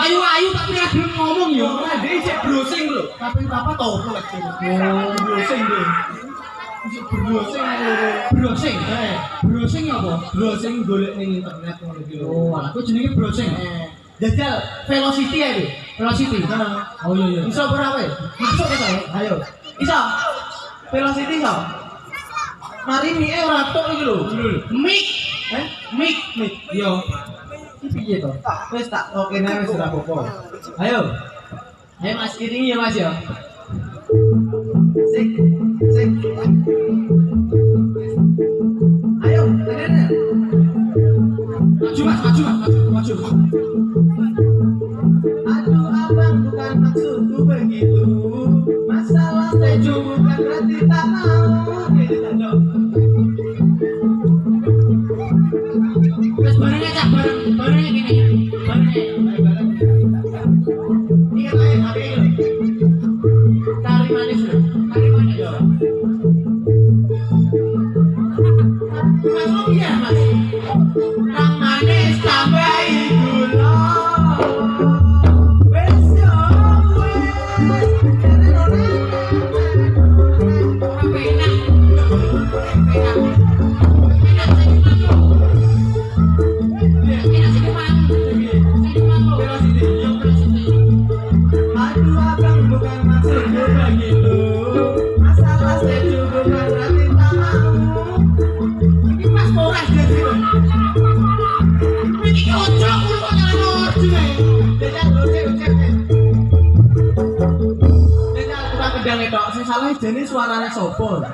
ayu-ayu tapi ra gelem ngomong yo. Ndek cek browsing lho. Kaping papat to lek. Oh, browsing lho. Browsing lho. Browsing. Browsing apa? Browsing golek ning internet ngono iki lho. Oh, aku jenenge browsing. Jajal velocity ae lho. Velocity. Oh iya. Iso ora kowe? Iso ta? Ayo. Iso. Velocity iso. Mari mie ora tok iki lho. Mic. Mic. Yo. Iki piye to? Wis tak oke nae wis ora apa-apa. Ayo. Ayo Mas iringi ya Mas ya. Sik. Ayo, tenan. Maju Mas, maju. Aduh abang bukan maksudku begitu. Masalah setuju bukan berarti tak mau. Gitu tanda. Terus barangnya cak, barangnya gini. Barang. Ini kan air HP itu. Kari manis loh. Ya. Mas mau ya Mas? Nang manis tambahi gula. Salah jane suarane sapa?